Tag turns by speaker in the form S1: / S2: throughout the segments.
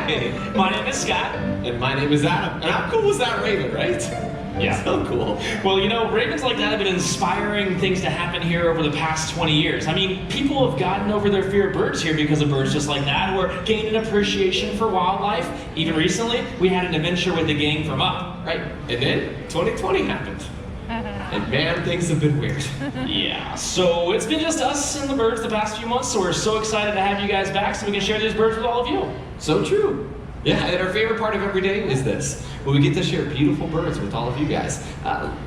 S1: Hi, my name is Scott.
S2: And my name is Adam. And how cool was that raven, right?
S1: Yeah.
S2: So cool.
S1: Well, you know, ravens like that have been inspiring things to happen here over the past 20 years. I mean, people have gotten over their fear of birds here because of birds just like that, or gained an appreciation for wildlife. Even recently, we had an adventure with the gang from Up.
S2: Right. And then 2020 happened. And man, things have been weird.
S1: Yeah, so it's been just us and the birds the past few months, so we're so excited to have you guys back so we can share these birds with all of you.
S2: So true. Yeah, and our favorite part of every day is this, when we get to share beautiful birds with all of you guys,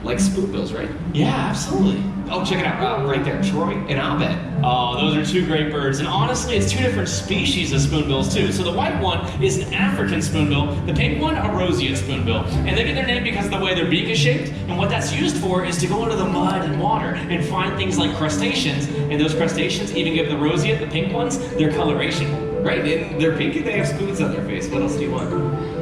S2: like spoonbills, right?
S1: Yeah, absolutely.
S2: Oh, check it out, right there, Troy and Abed.
S1: Oh, those are two great birds, and honestly, it's two different species of spoonbills too. So the white one is an African spoonbill, the pink one a roseate spoonbill, and they get their name because of the way their beak is shaped. And what that's used for is to go into the mud and water and find things like crustaceans, and those crustaceans even give the roseate, the pink ones, their coloration.
S2: Right, and they're pink and they have spoons on their face. What else do you want?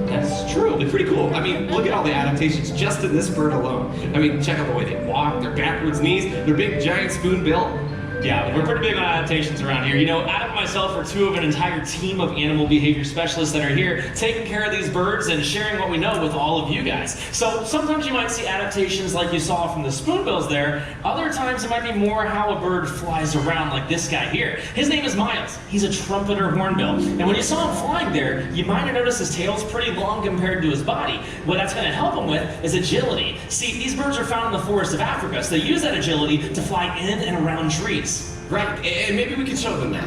S1: That's true.
S2: They're pretty cool. I mean, look at all the adaptations just in this bird alone. I mean, check out the way they walk, their backwards knees, their big giant spoonbill.
S1: Yeah, we're pretty big on adaptations around here. You know, Adam and myself are two of an entire team of animal behavior specialists that are here taking care of these birds and sharing what we know with all of you guys. So sometimes you might see adaptations like you saw from the spoonbills there. Other times it might be more how a bird flies around, like this guy here. His name is Miles. He's a trumpeter hornbill. And when you saw him flying there, you might have noticed his tail's pretty long compared to his body. What that's going to help him with is agility. See, these birds are found in the forests of Africa, so they use that agility to fly in and around trees.
S2: Right, and maybe we could show them that.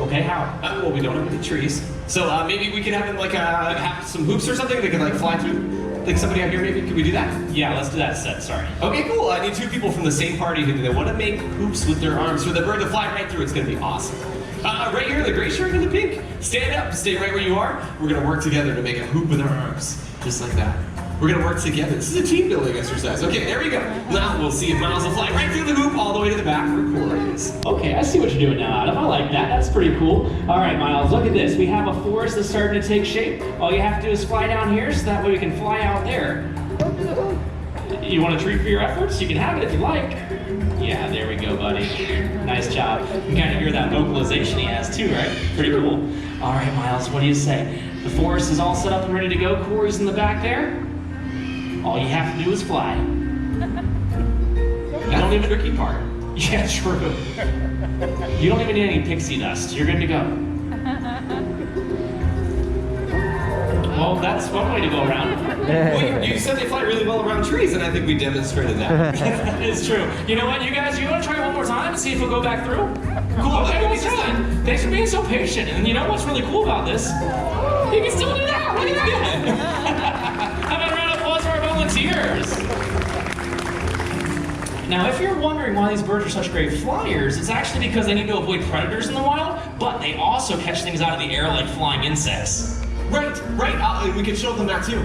S1: Okay, how?
S2: Well, we don't have any trees. So maybe we could have them like have some hoops or something they could like fly through. Like somebody out here maybe, could we do that?
S1: Yeah, let's do that instead, sorry.
S2: Okay, cool. I need two people from the same party who they want to make hoops with their arms for the bird to fly right through. It's going to be awesome. Right here, the gray shirt and the pink. Stand up, stay right where you are. We're going to work together to make a hoop with our arms. Just like that. We're going to work together. This is a team building exercise. Okay, there we go. Now we'll see if Miles will fly right through the hoop all the way to the back where Cora is.
S1: Okay, I see what you're doing now, Adam. I like that. That's pretty cool. All right, Miles, look at this. We have a forest that's starting to take shape. All you have to do is fly down here so that way we can fly out there. You want a treat for your efforts? You can have it if you like. Yeah, there we go, buddy. Nice job. You can kind of hear that vocalization he has too, right? Pretty cool. All right, Miles, what do you say? The forest is all set up and ready to go. Corey's in the back there. All you have to do is fly.
S2: That's the tricky part.
S1: Yeah, true. You don't even need any pixie dust. You're good to go. Well, that's one way to go around.
S2: Well, you said they fly really well around trees, and I think we demonstrated that.
S1: That is true. You know what, you guys, you want to try one more time and see if we'll go back through?
S2: Cool.
S1: Okay, well, done. Thanks for being so patient. And you know what's really cool about this? You can still do that. Look at that. How about a round of applause for our volunteers? Now, if you're wondering why these birds are such great flyers, it's actually because they need to avoid predators in the wild, but they also catch things out of the air like flying insects.
S2: Right. We could show them that too.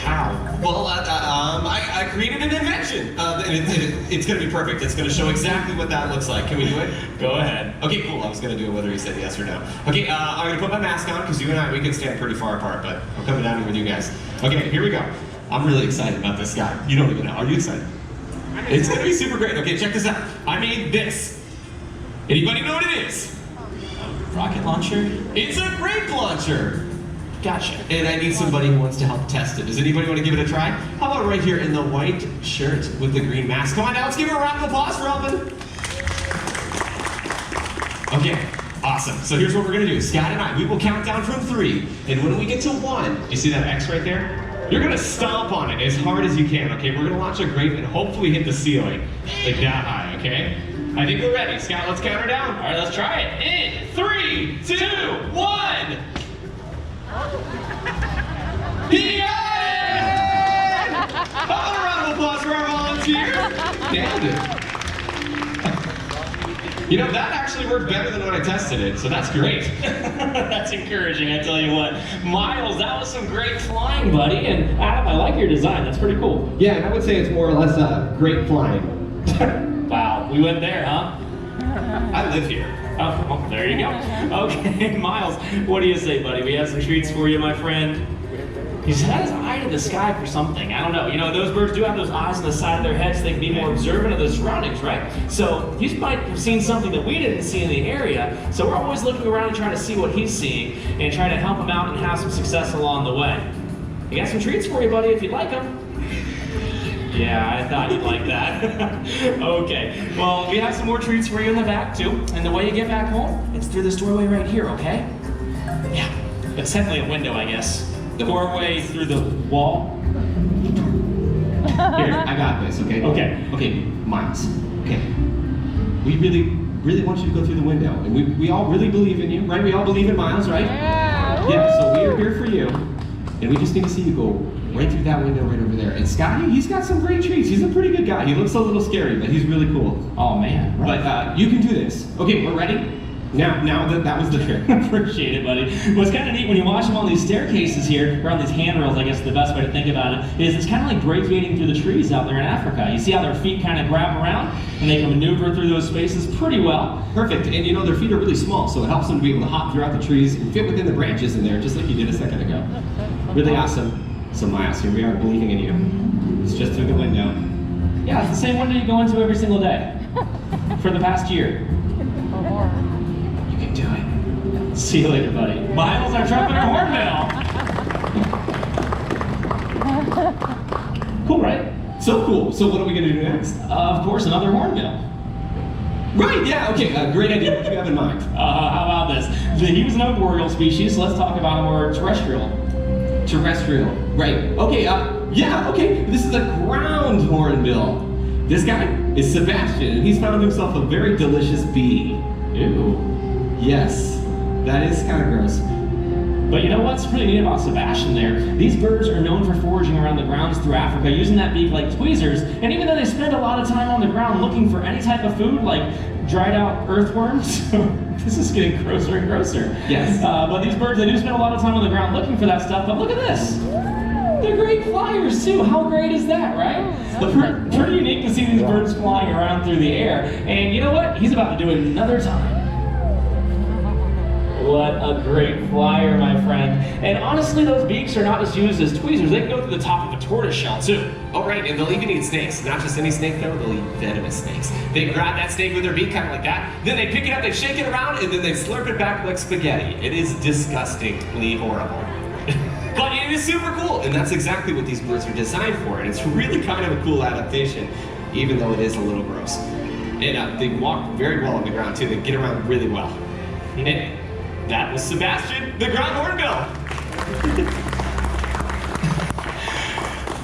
S1: How?
S2: Well, I created an invention. It's going to be perfect. It's going to show exactly what that looks like. Can we do it?
S1: Go ahead.
S2: Okay, cool. I was going to do it whether he said yes or no. Okay, I'm going to put my mask on because you and I, we can stand pretty far apart, but I'm coming down here with you guys. Okay, here we go. I'm really excited about this guy. You don't even know. Are you excited? It's going to be super great. Okay, check this out. I made this. Anybody know what it is?
S1: A rocket launcher?
S2: It's a grape launcher.
S1: Gotcha.
S2: And I need somebody who wants to help test it. Does anybody want to give it a try? How about right here in the white shirt with the green mask? Come on now, let's give her a round of applause for helping. Okay, awesome. So here's what we're gonna do. Scott and I, we will count down from 3. And when we get to 1, you see that X right there? You're gonna stomp on it as hard as you can, okay? We're gonna launch a grape and hopefully hit the ceiling. Like that high, okay? I think we're ready. Scott, let's count her down.
S1: All right, let's try it. In 3, 2, 1.
S2: He got it! How about a round of applause for our volunteer? Nailed it. You know, that actually worked better than when I tested it, so that's great.
S1: That's encouraging, I tell you what. Miles, that was some great flying, buddy. And Adam, I like your design. That's pretty cool.
S2: Yeah, and I would say it's more or less great flying.
S1: Wow, we went there, huh?
S2: I live here.
S1: Oh, well, there you go. Okay, Miles, what do you say, buddy? We have some treats for you, my friend. He's had his eye to the sky for something. I don't know. You know, those birds do have those eyes on the side of their heads so they can be more observant of the surroundings, right? So he might have seen something that we didn't see in the area. So we're always looking around and trying to see what he's seeing and trying to help him out and have some success along the way. We got some treats for you, buddy, if you'd like them. Yeah, I thought you'd like that. Okay, well, we have some more treats for you in the back, too. And the way you get back home, it's through this doorway right here, okay? Yeah, it's technically a window, I guess. The doorway through the wall.
S2: Here, I got this, okay?
S1: Okay.
S2: Okay, Miles. Okay. We really want you to go through the window. And we all really believe in you, right? We all believe in Miles, right? Yeah, so we are here for you. And we just need to see you go right through that window right over there. And Scotty, he's got some great treats. He's a pretty good guy. He looks a little scary, but he's really cool.
S1: Oh, man.
S2: Right. But you can do this. Okay, we're ready? Now that was the trick.
S1: Appreciate it, buddy. What's kind of neat when you watch them on these staircases here, or on these handrails, I guess is the best way to think about it, is it's kind of like brachiating through the trees out there in Africa. You see how their feet kind of grab around, and they can maneuver through those spaces pretty well.
S2: Perfect. And you know, their feet are really small, so it helps them to be able to hop throughout the trees and fit within the branches in there, just like you did a second ago. Really awesome. So Miles, here we are believing in you. It's just through the window.
S1: Yeah, it's the same window you go into every single day for the past year.
S2: You can do it.
S1: See you later, buddy. Miles, our trumpet and hornbill. Cool, right?
S2: So cool. So what are we going to do next?
S1: Of course, another hornbill.
S2: Right, yeah, okay, great idea. What do you have in mind?
S1: How about this? He was an arboreal species, so let's talk about a more terrestrial.
S2: Terrestrial, right. Okay, yeah, okay. This is a ground hornbill. This guy is Sebastian, and he's found himself a very delicious bee.
S1: Ew.
S2: Yes, that is kind of gross.
S1: But you know what's pretty neat about Sebastian there? These birds are known for foraging around the grounds through Africa, using that beak like tweezers, and even though they spend a lot of time on the ground looking for any type of food, like dried out earthworms, this is getting grosser and grosser.
S2: Yes.
S1: But these birds, they do spend a lot of time on the ground looking for that stuff, but look at this. They're great flyers too. How great is that, right? Pretty unique to see these birds flying around through the air. And you know what? He's about to do it another time. What a great flyer, my friend. And honestly, those beaks are not just used as tweezers. They can go through the top of a tortoise shell, too.
S2: Oh, right, and they'll even eat snakes. Not just any snake, though, they'll eat venomous snakes. They grab that snake with their beak, kind of like that. Then they pick it up, they shake it around, and then they slurp it back like spaghetti. It is disgustingly horrible. But it is super cool, and that's exactly what these birds are designed for. And it's really kind of a cool adaptation, even though it is a little gross. And they walk very well on the ground, too. They get around really well. And that was Sebastian, the ground hornbill.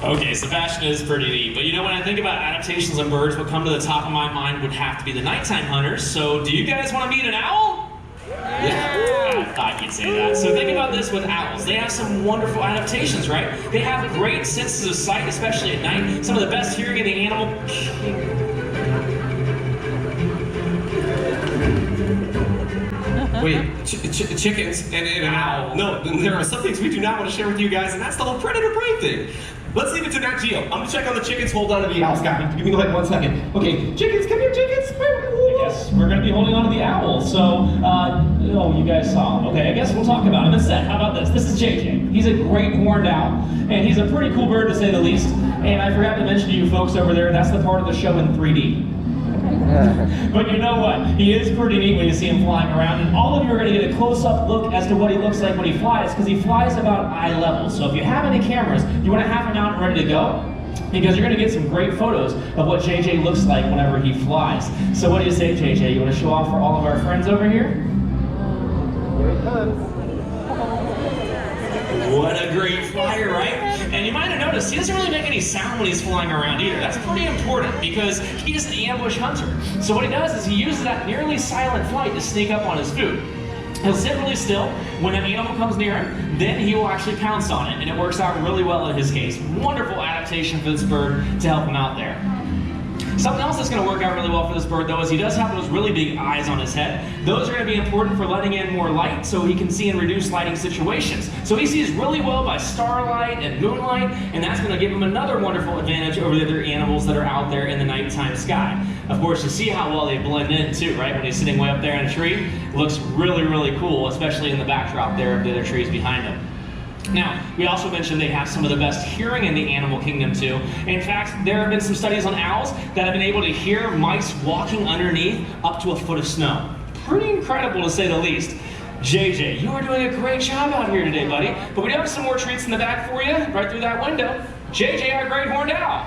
S1: Okay, Sebastian is pretty neat, but you know, when I think about adaptations on birds, what come to the top of my mind would have to be the nighttime hunters. So do you guys want to meet an owl?
S2: Yeah.
S1: I thought you'd say that. So think about this with owls. They have some wonderful adaptations, right? They have great senses of sight, especially at night. Some of the best hearing in the animal.
S2: Wait, chickens and an owl. No, there are some things we do not want to share with you guys, and that's the whole predator-prey thing. Let's leave it to Nat Geo. I'm gonna check on the chickens. Hold on to the owls, Scotty. Give me like 1 second. Okay, chickens, come here, chickens.
S1: I guess we're gonna be holding on to the owl. So, oh, you guys saw him. Okay, I guess we'll talk about him instead. How about this? This is JJ. He's a great horned owl, and he's a pretty cool bird to say the least. And I forgot to mention to you folks over there, that's the part of the show in 3D. But you know what? He is pretty neat when you see him flying around, and all of you are going to get a close-up look as to what he looks like when he flies, because he flies about eye level. So if you have any cameras, you want to have him out and ready to go, because you're going to get some great photos of what JJ looks like whenever he flies. So what do you say, JJ? You want to show off for all of our friends over here?
S3: Here he comes.
S1: What a great flyer, right? And you might have noticed, he doesn't really make any sound when he's flying around either. That's pretty important because he's an ambush hunter. So what he does is he uses that nearly silent flight to sneak up on his food. He'll sit really still. When an animal comes near him, then he will actually pounce on it, and it works out really well in his case. Wonderful adaptation for this bird to help him out there. Something else that's going to work out really well for this bird, though, is he does have those really big eyes on his head. Those are going to be important for letting in more light so he can see in reduced lighting situations. So he sees really well by starlight and moonlight, and that's going to give him another wonderful advantage over the other animals that are out there in the nighttime sky. Of course, you see how well they blend in, too, right? When he's sitting way up there in a tree, it looks really, really cool, especially in the backdrop there of the other trees behind him. Now, we also mentioned they have some of the best hearing in the animal kingdom too. In fact, there have been some studies on owls that have been able to hear mice walking underneath up to a foot of snow. Pretty incredible to say the least. JJ, you are doing a great job out here today, buddy. But we do have some more treats in the back for you, right through that window. JJ, our great horned owl.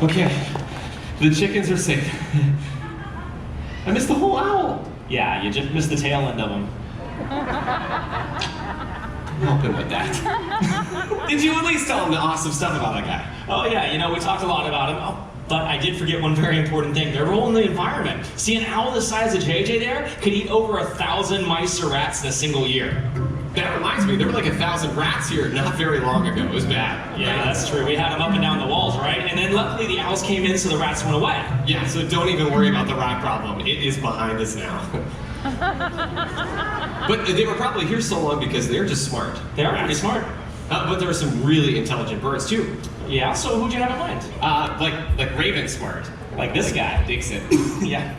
S2: Okay, the chickens are safe. I missed the whole owl.
S1: Yeah, you just missed the tail end of them.
S2: Help him with that. Did you at least tell him the awesome stuff about that guy?
S1: Oh yeah, you know, we talked a lot about him. Oh, but I did forget one very important thing, their role in the environment. See, an owl the size of JJ there could eat over 1,000 mice or rats in a single year.
S2: That reminds me, there were like 1,000 rats here not very long ago. It was bad.
S1: Yeah, that's true. We had them up and down the walls, right? And then luckily the owls came in, so the rats went away.
S2: Yeah, so don't even worry about the rat problem. It is behind us now. But they were probably here so long because they're just smart.
S1: They are pretty smart.
S2: But there are some really intelligent birds too.
S1: Yeah, so who'd you have in mind?
S2: Like raven smart.
S1: Like this guy.
S2: Dixon.
S1: Yeah.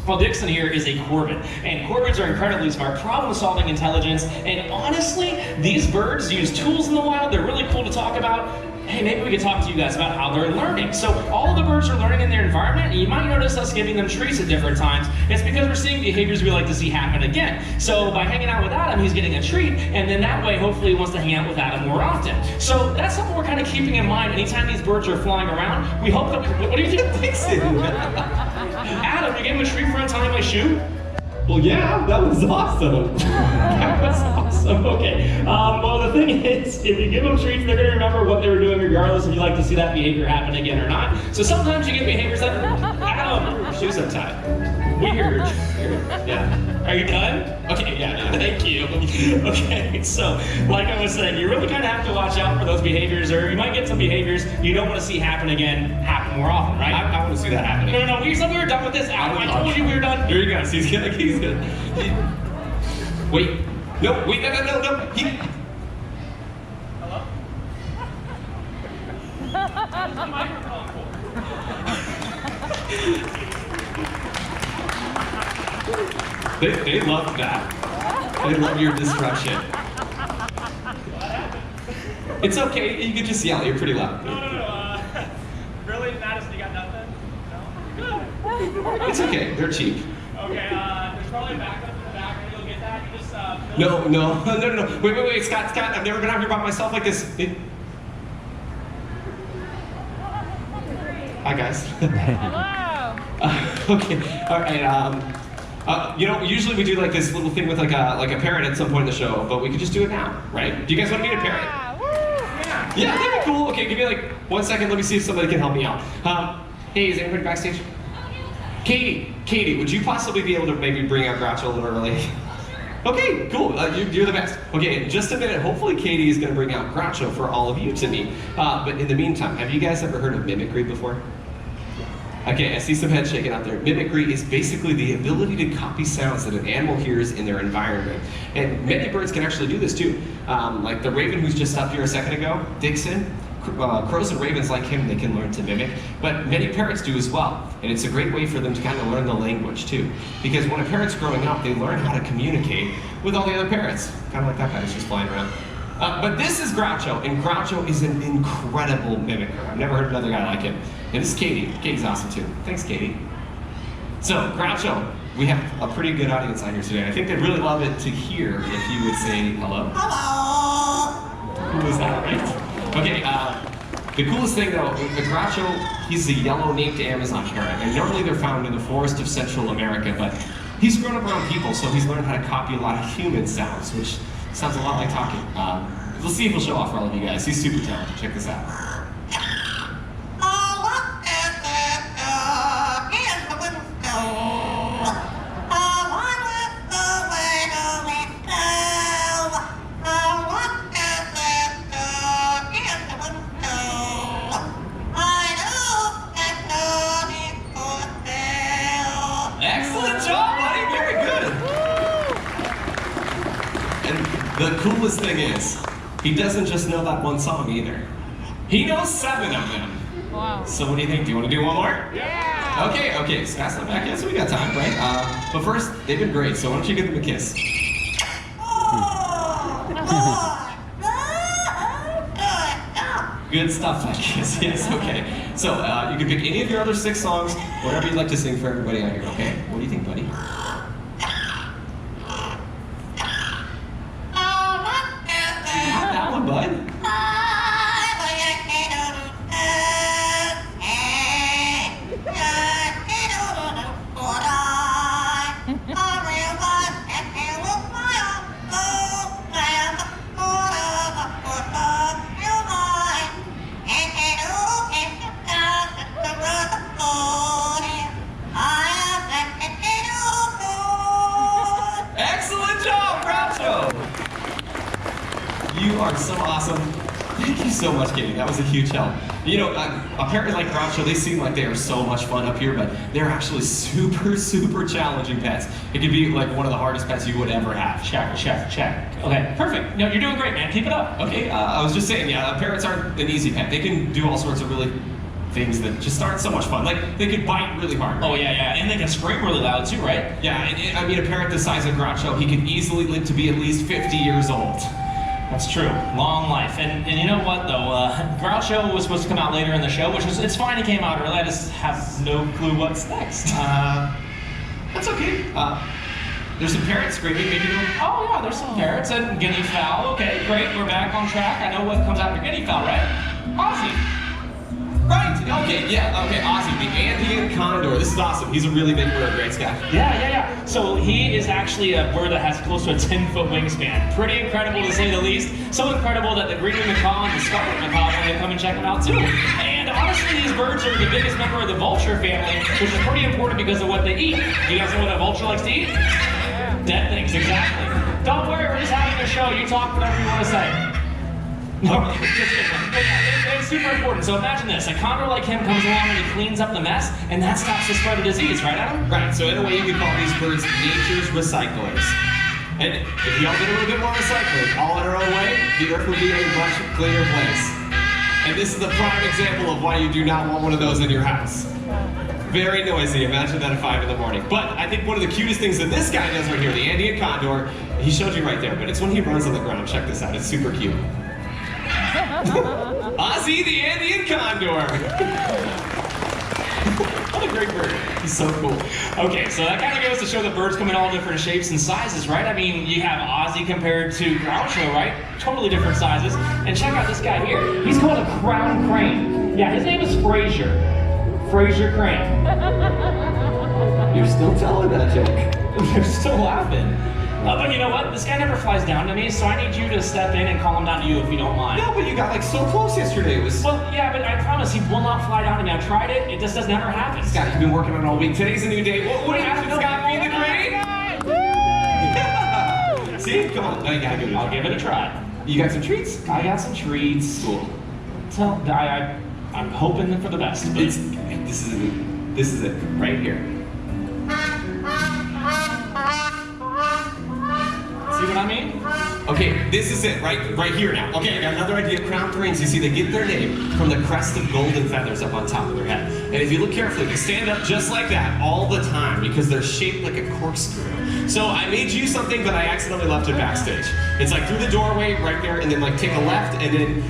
S1: Well, Dixon here is a corvid, and corvids are incredibly smart, problem-solving intelligence, and honestly, these birds use tools in the wild. They're really cool to talk about. Hey, maybe we could talk to you guys about how they're learning. So all of the birds are learning in their environment, and you might notice us giving them treats at different times. It's because we're seeing behaviors we like to see happen again. So by hanging out with Adam, he's getting a treat, and then that way, hopefully, he wants to hang out with Adam more often. So that's something we're kind of keeping in mind anytime these birds are flying around. We hope that what do you think, Dixon? Adam, you gave him a treat for untying my shoe?
S2: Well, yeah, that was awesome.
S1: That was awesome. Okay. Well, the thing is, if you give them treats, they're going to remember what they were doing regardless if you like to see that behavior happen again or not. So sometimes you get behaviors that, Adam, your shoes untied. Weird. Yeah. Are you done? Okay, yeah, thank you. Okay, so like I was saying, you really kind of have to watch out for those behaviors, or you might get some behaviors you don't want to see happen again, happen more often, right?
S2: I want to see that happening.
S1: No, we said we were done with this. Adam, I told you we were done.
S2: Here he goes. He's gonna. Wait. No. Wait. No.
S1: Hello? How's the microphone for?
S2: They love that. They love your destruction. It's okay. You can just yell. You're pretty loud.
S1: No. Really, Madison, you got nothing? No? Good.
S2: It's okay. They're cheap.
S1: Okay, there's probably a backup in the back. Maybe you'll get that. You just,
S2: No. Wait. Scott. I've never been out here by myself like this. Hi, guys.
S4: Hello.
S2: Okay. All right. Usually we do like this little thing with like a parrot at some point in the show, but we could just do it now, right? Do you guys want to meet a parrot? Yeah, that'd be cool. Okay, give me like 1 second. Let me see if somebody can help me out. Hey, is anybody backstage? Katie, would you possibly be able to maybe bring out Groucho a little early? Okay, cool. You're the best. Okay, in just a minute, hopefully Katie is going to bring out Groucho for all of you to meet. But in the meantime, have you guys ever heard of mimicry before? Okay, I see some heads shaking out there. Mimicry is basically the ability to copy sounds that an animal hears in their environment. And many birds can actually do this too. Like the raven who's just up here a second ago, Dixon. Crows and ravens like him, they can learn to mimic, but many parrots do as well. And it's a great way for them to kind of learn the language too. Because when a parrot's growing up, they learn how to communicate with all the other parrots. Kind of like that guy who's just flying around. But this is Groucho, and Groucho is an incredible mimicker. I've never heard another guy like him. And this is Katie. Katie's awesome too. Thanks, Katie. So, Groucho, we have a pretty good audience on here today. I think they'd really love it to hear if you would say hello. Hello! Who was that, right? Okay, the coolest thing though, the Groucho, he's a yellow-naped Amazon parrot, and normally they're found in the forest of Central America, but he's grown up around people, so he's learned how to copy a lot of human sounds, which sounds a lot like talking. Let's see if he'll show off for all of you guys. He's super talented. Check this out. The coolest thing is, he doesn't just know that one song either. He knows 7 of them.
S4: Wow.
S2: So what do you think? Do you want to do one more?
S4: Yeah.
S2: Okay, so that's not back yet, so we got time, right? But first, they've been great, so why don't you give them a kiss? Good stuff like this. Yes, okay. So you can pick any of your other 6 songs, whatever you'd like to sing for everybody out here, okay? What do you think, buddy? Not that one, bud. Excellent job, Groucho! You are so awesome. Thank you so much, Katie. That was a huge help. You know, apparently like Groucho, they seem like they are so much fun up here, but they're actually super, super challenging pets. It could be like one of the hardest pets you would ever have.
S1: Check. Okay, perfect. No, you're doing great, man. Keep it up.
S2: Okay, I was just saying, yeah, parrots aren't an easy pet. They can do all sorts of really things that just aren't so much fun. Like, they can bite really hard.
S1: Oh, yeah. And they can scream really loud, too, right?
S2: Yeah, and I mean, a parrot the size of Groucho, he could easily live to be at least 50 years old.
S1: That's true. Long life. And you know what, though? Groucho was supposed to come out later in the show, which is, it's fine he came out early. I just have no clue what's next.
S2: That's okay. There's some parrots screaming, maybe no?
S1: Oh, yeah, there's some parrots and guinea fowl. Okay, great. We're back on track. I know what comes after guinea fowl, right? Ozzy.
S2: Right, okay, yeah, okay, Ozzy, the Andean condor. This is awesome. He's a really big bird, right, Scott?
S1: Yeah. So he is actually a bird that has close to a 10-foot wingspan. Pretty incredible to say the least. So incredible that the green macaw and the scarlet macaw are going to come and check him out too. And honestly, these birds are the biggest member of the vulture family, which is pretty important because of what they eat. Do you guys know what a vulture likes to eat? Dead things, exactly. Don't worry, we're just having a show. You talk whatever you want to say. No, just kidding. But yeah, it's super important. So imagine this: a condor like him comes along and he cleans up the mess, and that stops the spread of disease, right, Adam?
S2: Right. So in a way, you could call these birds nature's recyclers. And if we all did a little bit more recycling, all in our own way, the Earth would be a much cleaner place. And this is the prime example of why you do not want one of those in your house. Very noisy. Imagine that at 5 in the morning. But I think one of the cutest things that this guy does right here, the Andean condor, he showed you right there, but it's when he runs on the ground. Check this out. It's super cute. Ozzy the Andean condor. What a great bird. He's so cool.
S1: Okay, so that kind of goes to show that birds come in all different shapes and sizes, right? I mean, you have Ozzy compared to Groucho, right? Totally different sizes. And check out this guy here. He's called a crown crane. Yeah, his name is Fraser. Fraser Crane.
S2: You're still telling that joke.
S1: They're still laughing. But you know what? This guy never flies down to me, so I need you to step in and call him down to you if you don't mind.
S2: No, but you got like so close yesterday. It was.
S1: Well, yeah, but I promise he will not fly down to me. I've tried it. It just does never happen.
S2: Scott, you've been working on it all week. Today's a new day. What happened, Scott? Be the crane? Yeah. See? Come on. No, you gotta give it a try.
S1: I'll give it a try.
S2: You got some treats?
S1: I got some treats.
S2: Cool.
S1: So I'm hoping for the best. But
S2: This is it right here.
S1: see what I mean?
S2: Okay, this is it right here now. Okay, I got another idea. Crown cranes, you see, they get their name from the crest of golden feathers up on top of their head. And if you look carefully, they stand up just like that all the time because they're shaped like a corkscrew. So I made you something, but I accidentally left it backstage. It's like through the doorway right there, and then like take a left, and then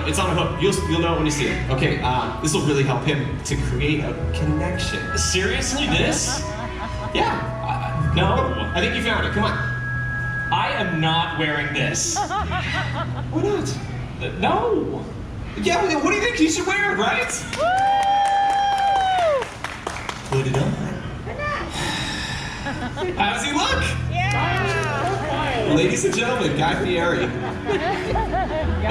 S2: it's on a hook. You'll know it when you see it. Okay, this will really help him to create a connection.
S1: Seriously, this?
S2: Yeah.
S1: No.
S2: I think you found it. Come on.
S1: I am not wearing this.
S2: Why not?
S1: No.
S2: Yeah, what do you think he should wear, right? Put it on. How does he look?
S4: Yeah.
S2: Ladies and gentlemen, Guy Fieri.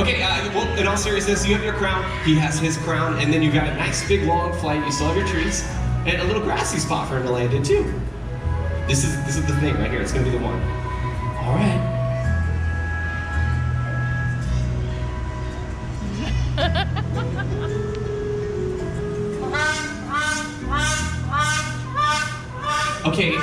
S2: Okay, well, in all seriousness, you have your crown, he has his crown, and then you've got a nice big long flight, you still have your treats, and a little grassy spot for him to land in too. This is the thing right here, it's gonna be the one.
S1: All right.
S2: Okay, I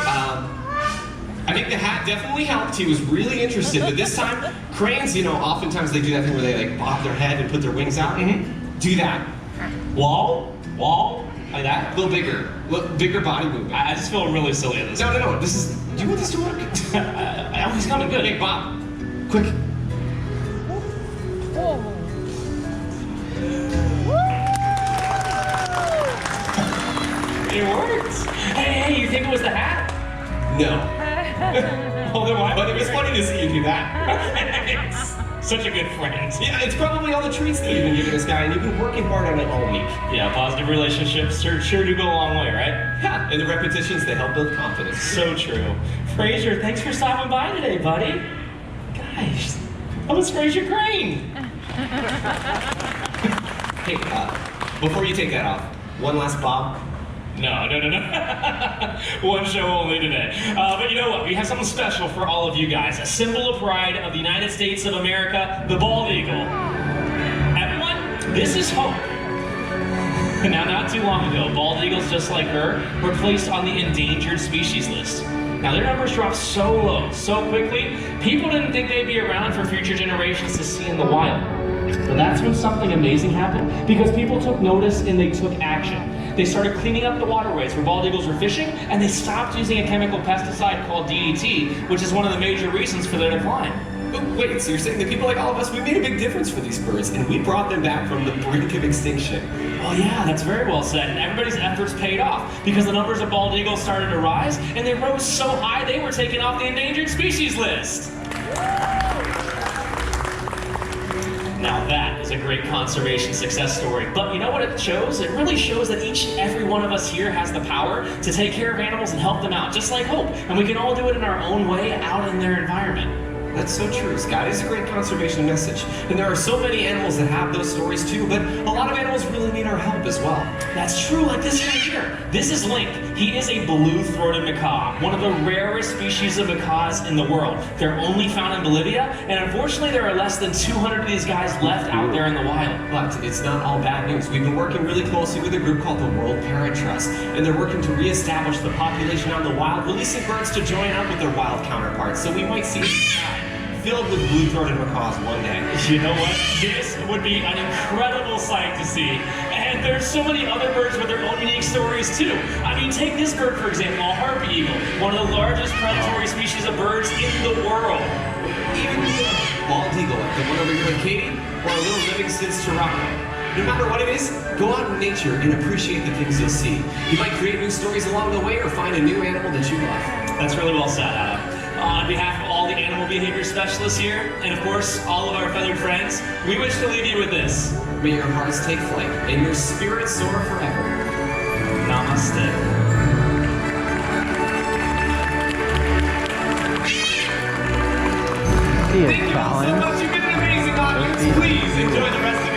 S2: think the hat definitely helped. He was really interested, but this time, cranes, you know, oftentimes they do that thing where they like bob their head and put their wings out. Do that.
S1: Wall, like that.
S2: A little bigger body movement.
S1: I just feel really silly at this.
S2: No, this is, do you want this to work?
S1: Oh, he's coming good.
S2: Hey, Bob, quick.
S4: Oh.
S1: It worked. Hey, you think it was the hat?
S2: No.
S1: Well, then why?
S2: But it was funny to see you do that.
S1: It's such a good friend.
S2: Yeah, it's probably all the treats that you've been giving this guy, and you've been working hard on it all week.
S1: Yeah, positive relationships sure do go a long way, right?
S2: Yeah, and the repetitions, they help build confidence.
S1: So true. Fraser, thanks for stopping by today, buddy. Guys, that was Fraser Crane.
S2: Hey, before you take that off, one last bob.
S1: No. One show only today. But you know what? We have something special for all of you guys. A symbol of pride of the United States of America, the bald eagle. Everyone, this is hope. Now, not too long ago, bald eagles just like her were placed on the endangered species list. Now, their numbers dropped so low, so quickly, people didn't think they'd be around for future generations to see in the wild. But that's when something amazing happened, because people took notice and they took action. They started cleaning up the waterways where bald eagles were fishing, and they stopped using a chemical pesticide called DDT, which is one of the major reasons for their decline.
S2: Oh, wait, so you're saying that people like all of us, we made a big difference for these birds, and we brought them back from the brink of extinction.
S1: Oh yeah, that's very well said. And everybody's efforts paid off because the numbers of bald eagles started to rise, and they rose so high they were taken off the endangered species list. Now that is a great conservation success story. But you know what it shows? It really shows that each and every one of us here has the power to take care of animals and help them out, just like Hope. And we can all do it in our own way out in their environment.
S2: That's so true, Scott. It's a great conservation message. And there are so many animals that have those stories too, but a lot of animals really need our help as well.
S1: That's true, like this guy here. This is Link. He is a blue-throated macaw, one of the rarest species of macaws in the world. They're only found in Bolivia, and unfortunately there are less than 200 of these guys left out there in the wild.
S2: But it's not all bad news. We've been working really closely with a group called the World Parrot Trust, and they're working to reestablish the population out in the wild, releasing birds to join up with their wild counterparts, so we might see a sky filled with blue-throated macaws one day.
S1: You know what? This would be an incredible sight to see. And there's so many other birds with their own unique stories too. I mean, take this bird for example, a harpy eagle, one of the largest predatory species of birds in the world.
S2: Even the bald eagle, like the one over here with Katie, or a little Livingston's Turako. No matter what it is, go out in nature and appreciate the things you'll see. You might create new stories along the way or find a new animal that you love.
S1: That's really well said, Adam. On behalf of all the animal behavior specialists here, and of course, all of our feathered friends, we wish to leave you with this.
S2: May your hearts take flight and your spirits soar forever.
S1: Namaste.
S3: See you,
S2: Thank you all so
S3: Colin.
S2: much. You've been an amazing audience. Please enjoy the rest of